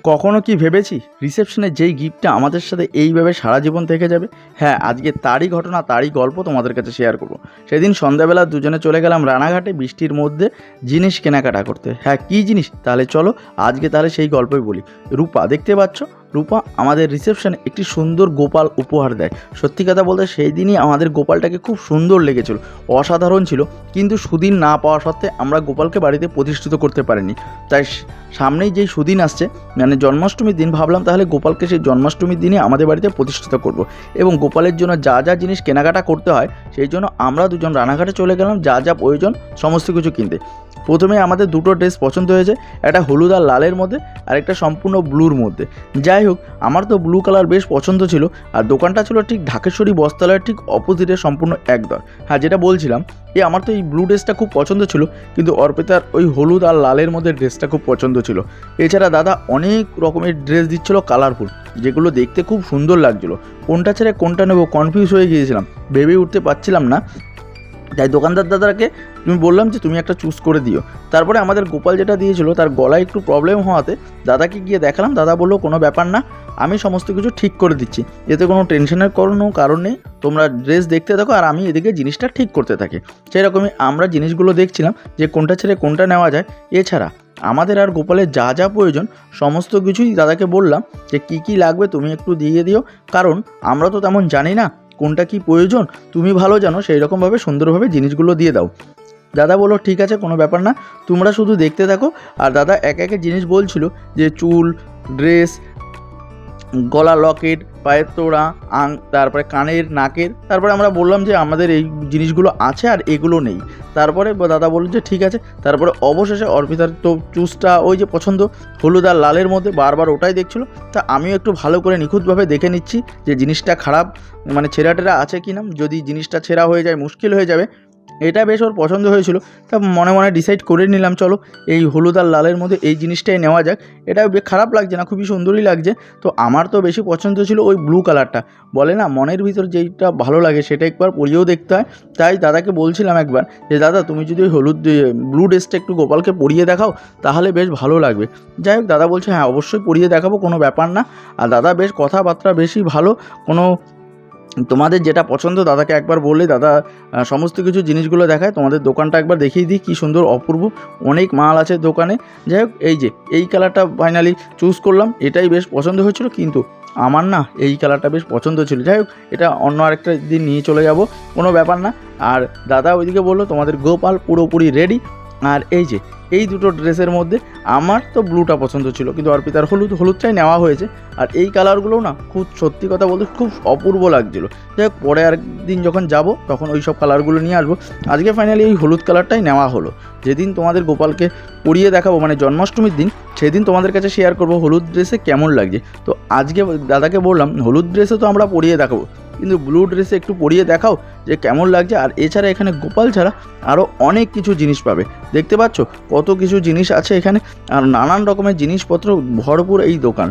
কখনো কি ভেবেছি রিসেপশনে যেই গিফটটা আমাদের সাথে এইভাবে সারা জীবন থেকে যাবে? হ্যাঁ, আজকে তারই ঘটনা, তারই গল্প তোমাদের কাছে শেয়ার করব। সেদিন সন্ধ্যাবেলা দুজনে চলে গেলাম রানাঘাটে বৃষ্টির মধ্যে জিনিস কেনাকাটা করতে। হ্যাঁ, কী জিনিস? তাহলে চলো আজকে তাহলে সেই গল্পই বলি। রূপা, দেখতে পাচ্ছ, রূপা আমাদের রিসেপশনে একটি সুন্দর গোপাল উপহার দেয়। সত্যি কথা বলতে সেই দিনই আমাদের গোপালটাকে খুব সুন্দর লেগেছিল, অসাধারণ ছিল। কিন্তু সুদিন না পাওয়া সত্ত্বে আমরা গোপালকে বাড়িতে প্রতিষ্ঠিত করতে পারিনি। তাই সামনেই যেই সুদিন আসছে, মানে জন্মাষ্টমীর দিন, ভাবলাম তাহলে গোপালকে সেই জন্মাষ্টমীর দিনই আমাদের বাড়িতে প্রতিষ্ঠিত করব। এবং গোপালের জন্য যা যা জিনিস কেনাকাটা করতে হয় সেই জন্য আমরা দুজন রানাঘাটে চলে গেলাম যা যা প্রয়োজন সমস্ত কিছু কিনতে। প্রথমে আমাদের দুটো ড্রেস পছন্দ হয়েছে, একটা হলুদ আর লালের মধ্যে আর একটা সম্পূর্ণ ব্লুর মধ্যে। যাই হোক, আমার তো ব্লু কালার বেশ পছন্দ ছিল। আর দোকানটা ছিল ঠিক ঢাকেশ্বরী বস্ত্রালয়ের ঠিক অপোজিটে সম্পূর্ণ একদর। হ্যাঁ, যেটা বলছিলাম, আমার তো এই ব্লু ড্রেসটা খুব পছন্দ ছিল, কিন্তু অর্পিতার ওই হলুদ আর লালের মধ্যে ড্রেসটা খুব পছন্দ ছিল। এছাড়া দাদা অনেক রকমের ড্রেস দিচ্ছিল কালারফুল, যেগুলো দেখতে খুব সুন্দর লাগছিলো। কোনটা ছেড়ে কোনটা নেবো কনফিউজ হয়ে গিয়েছিলাম, ভেবে উঠতে পারছিলাম না। তাই দোকানদার দাদাকে তুমি বললাম যে তুমি একটা চুজ করে দিও। তারপরে আমাদের গোপাল যেটা দিয়েছিল তার গলায় একটু প্রবলেম হওয়াতে দাদাকে গিয়ে দেখালাম। দাদা বললো কোনো ব্যাপার না, আমি সমস্ত কিছু ঠিক করে দিচ্ছি, এতে কোনো টেনশনের কোনো কারণ নেই, তোমরা ড্রেস দেখতে থাকো আর আমি এদিকে জিনিসটা ঠিক করতে থাকি। সেরকমই আমরা জিনিসগুলো দেখছিলাম যে কোনটা ছেড়ে কোনটা নেওয়া যায়। এছাড়া আমাদের আর গোপালের যা যা প্রয়োজন সমস্ত কিছুই দাদাকে বললাম যে কী কী লাগবে তুমি একটু দিয়ে দিও, কারণ আমরা তো তেমন জানি না কোনটা কি প্রয়োজন, তুমি ভালো জানো, সেই রকমভাবে সুন্দরভাবে জিনিসগুলো দিয়ে দাও। দাদা বললো ঠিক আছে, কোনো ব্যাপার না, তোমরা শুধু দেখতে থাকো। আর দাদা এক একে জিনিস বলছিল যে চুল, ড্রেস, গলা লকেট, পায়ের তোড়া, তারপরে কানের, নাকের। তারপরে আমরা বললাম যে আমাদের এই জিনিসগুলো আছে আর এগুলো নেই। তারপরে দাদা বলল যে ঠিক আছে। তারপরে অবশেষে অর্পিতার তো চুজটা ওই যে পছন্দ হলুদ আর লালের মধ্যে, বারবার ওটাই দেখছিল। তা আমিও একটু ভালো করে নিখুঁতভাবে দেখে নিচ্ছি যে জিনিসটা খারাপ, মানে ছেঁড়া টেরা আছে কি না। যদি জিনিসটা ছেঁড়া হয়ে যায় মুশকিল হয়ে যাবে। এটা বেশ ওর পছন্দ হয়েছিল। তা মনে মনে ডিসাইড করে নিলাম চলো এই হলুদ আর লালের মধ্যে এই জিনিসটাই নেওয়া যাক। এটা খারাপ লাগছে না, খুবই সুন্দরই লাগছে। তো আমার তো বেশি পছন্দ ছিল ওই ব্লু কালারটা। বলে না, মনের ভিতর যেইটা ভালো লাগে সেটা একবার পরিয়েও দেখতে হয়। তাই দাদাকে বলছিলাম একবার যে দাদা তুমি যদি ওই ব্লু ড্রেসটা একটু গোপালকে পরিয়ে দেখাও তাহলে বেশ ভালো লাগবে। যাই হোক, দাদা বলছে হ্যাঁ অবশ্যই পরিয়ে দেখাবো, কোনো ব্যাপার না। আর দাদা বেশ কথাবার্তা বেশি ভালো। কোনো তোমাদের যেটা পছন্দ দাদাকে একবার বললে দাদা সমস্ত কিছু জিনিসগুলো দেখায়। তোমাদের দোকানটা একবার দেখিয়ে দিই, কী সুন্দর অপূর্ব, অনেক মাল আছে দোকানে। যাই হোক, এই যে এই কালারটা ফাইনালি চুজ করলাম, এটাই বেশ পছন্দ হয়েছিল। কিন্তু আমার না এই কালারটা বেশ পছন্দ ছিল। যাই হোক, এটা অন্য আরেকটা দিন নিয়ে চলে যাব, কোনো ব্যাপার না। আর দাদা ওইদিকে বললো তোমাদের গোপাল পুরোপুরি রেডি। আর এই যে এই দুটো ড্রেসের মধ্যে আমার তো ব্লুটা পছন্দ ছিল, কিন্তু অর্পিতার হলুদটাই নেওয়া হয়েছে। আর এই কালারগুলোও না খুব, সত্যি কথা বলতে খুব অপূর্ব লাগছিলো। যাই হোক, পরে আরেকদিন যখন যাব তখন ওই সব কালারগুলো নিয়ে আসবো। আজকে ফাইনালি এই হলুদ কালারটাই নেওয়া হলো। যেদিন তোমাদের গোপালকে পরিয়ে দেখাবো, মানে জন্মাষ্টমীর দিন, সেদিন তোমাদের কাছে শেয়ার করবো হলুদ ড্রেসে কেমন লাগছে। তো আজকে দাদাকে বললাম হলুদ ড্রেসে তো আমরা পরিয়ে দেখাবো, কিন্তু ব্লু ড্রেসে একটু পরিয়ে দেখাও যে কেমন লাগছে। আর এছাড়া এখানে গোপাল ছাড়া আরও অনেক কিছু জিনিস পাবে, দেখতে পাচ্ছ কত কিছু জিনিস আছে এখানে। আর নানান রকমের জিনিসপত্র ভরপুর এই দোকান।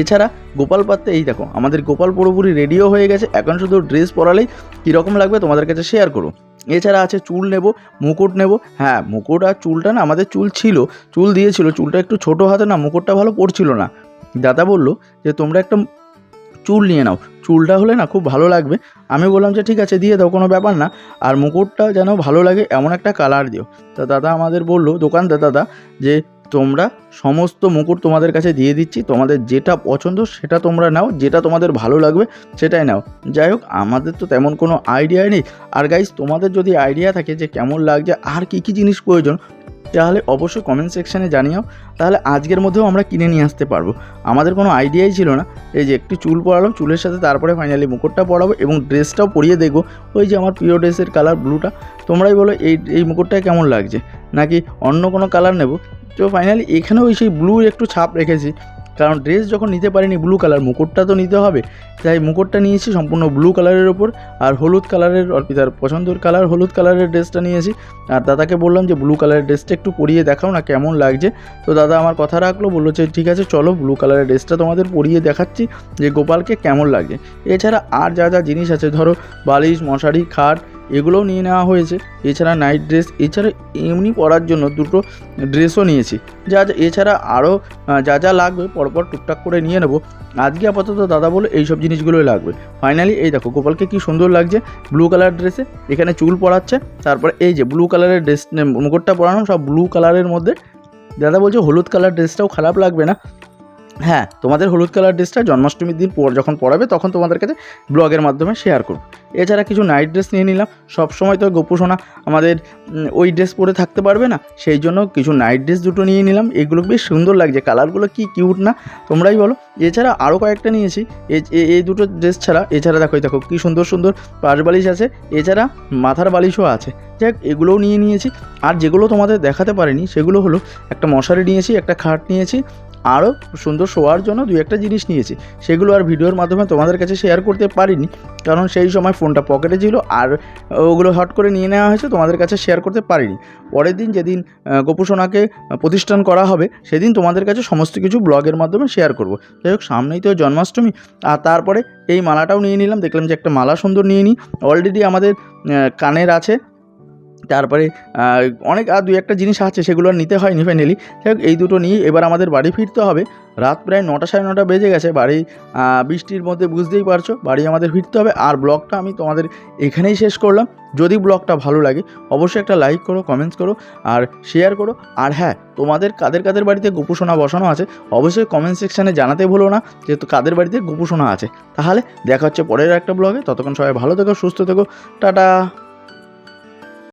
এছাড়া গোপাল পাততে এই দেখো আমাদের গোপাল পুরোপুরি রেডিও হয়ে গেছে। এখন শুধু ড্রেস পরালেই কীরকম লাগবে তোমাদের কাছে শেয়ার করো। এছাড়া আছে চুল নেব, মুকুট নেব। হ্যাঁ, মুকুট আর চুলটা না, আমাদের চুল ছিল, চুল দিয়েছিল, চুলটা একটু ছোটো হাতে না, মুকুটটা ভালো পড়ছিল না। দাদা বললো যে তোমরা একটা চুল নিয়ে নাও, চুলটা হলে না খুব ভালো লাগবে। আমি বললাম যে ঠিক আছে দিয়ে দাও, কোনো ব্যাপার না। আর মুকুটটা যেন ভালো লাগে এমন একটা কালার দিও। তা দাদা আমাদের বললো, দোকানদার দাদা, যে তোমরা সমস্ত মুকুট তোমাদের কাছে দিয়ে দিচ্ছি, তোমাদের যেটা পছন্দ সেটা তোমরা নাও, যেটা তোমাদের ভালো লাগবে সেটাই নাও। যাই হোক, আমাদের তো তেমন কোনো আইডিয়া নেই। আর গাইস, তোমাদের যদি আইডিয়া থাকে যে কেমন লাগছে আর কী কী জিনিস প্রয়োজন, তাহলে অবশ্যই কমেন্ট সেকশানে জানিও, তাহলে আজকের মধ্যেও আমরা কিনে নিয়ে আসতে পারবো। আমাদের কোনো আইডিয়াই ছিল না। এই যে একটু চুল পরালাম, চুলের সাথে তারপরে ফাইনালি মুকুটটা পরাবো এবং ড্রেসটাও পরিয়ে দেখবো। ওই যে আমার প্রিয় ড্রেসের কালার ব্লুটা। তোমরাই বলো এই মুকুটটা কেমন লাগছে, নাকি অন্য কোনো কালার নেব। তো ফাইনালি এখানেও সেই ব্লুর একটু ছাপ রেখেছি, কারণ ড্রেস যখন নিতে পারিনি ব্লু কালার, মুকুটটা তো নিতে হবে। তাই মুকুটটা নিয়েছি সম্পূর্ণ ব্লু কালারের ওপর। আর হলুদ কালারের, অর্পিতার পছন্দের কালার হলুদ কালারের ড্রেসটা নিয়েছি। আর দাদাকে বললাম যে ব্লু কালারের ড্রেসটা একটু পরিয়ে দেখাও না কেমন লাগছে। তো দাদা আমার কথা রাখলো, বললো যে ঠিক আছে চলো ব্লু কালারের ড্রেসটা তোমাদের পরিয়ে দেখাচ্ছি যে গোপালকে কেমন লাগছে। এছাড়া আর যা যা জিনিস আছে, ধরো বালিশ, মশারি, খাট, এগুলোও নিয়ে নেওয়া হয়েছে। এছাড়া নাইট ড্রেস, এছাড়া এমনি পরার জন্য দুটো ড্রেসও নিয়েছি। এছাড়া আরও যা যা লাগবে পরপর টুকটাক করে নিয়ে নেবো। আজকে আপাতত দাদা বলে এইসব জিনিসগুলোই লাগবে। ফাইনালি এই দেখো গোপালকে কি সুন্দর লাগছে ব্লু কালার ড্রেসে, এখানে চুল পড়াচ্ছে, তারপরে এই যে ব্লু কালারের ড্রেস মুকুটটা পরানো সব ব্লু কালারের মধ্যে। দাদা বলছে হলুদ কালার ড্রেসটাও খারাপ লাগবে না। হ্যাঁ, তোমাদের হলুদ কালার ড্রেসটা জন্মাষ্টমীর দিন যখন পরাবে তখন তোমাদের কাছে ব্লগের মাধ্যমে শেয়ার করব। এছাড়া কিছু নাইট ড্রেস নিয়ে নিলাম। সবসময় তো গোপুসোনা আমাদের ওই ড্রেস পরে থাকতে পারবে না, সেই জন্য কিছু নাইট ড্রেস দুটো নিয়ে নিলাম। এগুলো বেশ সুন্দর লাগছে, কালারগুলো কি কিউট না, তোমরাই বলো। এছাড়া আরও কয়েকটা নিয়েছি এই দুটো ড্রেস ছাড়া। এছাড়া দেখো কি সুন্দর সুন্দর পাশ বালিশ আছে, এছাড়া মাথার বালিশও আছে। যাক, এগুলোও নিয়েছি। আর যেগুলো তোমাদের দেখাতে পারিনি সেগুলো হলো একটা মশারি নিয়েছি, একটা খাট নিয়েছি, আরও সুন্দর শোয়ার জন্য 2-1টা জিনিস নিয়েছি। সেগুলো আর ভিডিওর মাধ্যমে তোমাদের কাছে শেয়ার করতে পারিনি, কারণ সেই সময় ফোনটা পকেটে ছিল আর ওগুলো হট করে নিয়ে নেওয়া হয়েছে, তোমাদের কাছে শেয়ার করতে পারিনি। পরের দিন যেদিন গোপুসোনাকে প্রতিষ্ঠান করা হবে সেদিন তোমাদের কাছে সমস্ত কিছু ব্লগের মাধ্যমে শেয়ার করব। যাই হোক, সামনেই তো জন্মাষ্টমী। আর তারপরে এই মালাটাও নিয়ে নিলাম, দেখলাম যে একটা মালা সুন্দর নিয়ে নিই। অলরেডি আমাদের কানের আছে, তারপরে অনেক আর 2-1টা জিনিস আছে, সেগুলো আর নিতে হয়নি ফাইনালি। যাই হোক, এই দুটো নিয়ে এবার আমাদের বাড়ি ফিরতে হবে। রাত প্রায় 9টা 9:30 বেজে গেছে। বাড়ি বৃষ্টির মধ্যে বুঝতেই পারছো বাড়ি আমাদের ফিরতে হবে। আর ব্লগটা আমি তোমাদের এখানেই শেষ করলাম। যদি ব্লগটা ভালো লাগে অবশ্যই একটা লাইক করো, কমেন্টস করো আর শেয়ার করো। আর হ্যাঁ, তোমাদের কাদের বাড়িতে গোপুসোনা বসানো আছে অবশ্যই কমেন্ট সেকশানে জানাতে ভুলো না, যেহেতু কাদের বাড়িতে গোপুসোনা আছে। তাহলে দেখা হচ্ছে পরের একটা ব্লগে। ততক্ষণ সবাই ভালো থেকো, সুস্থ থেকো, টাটা।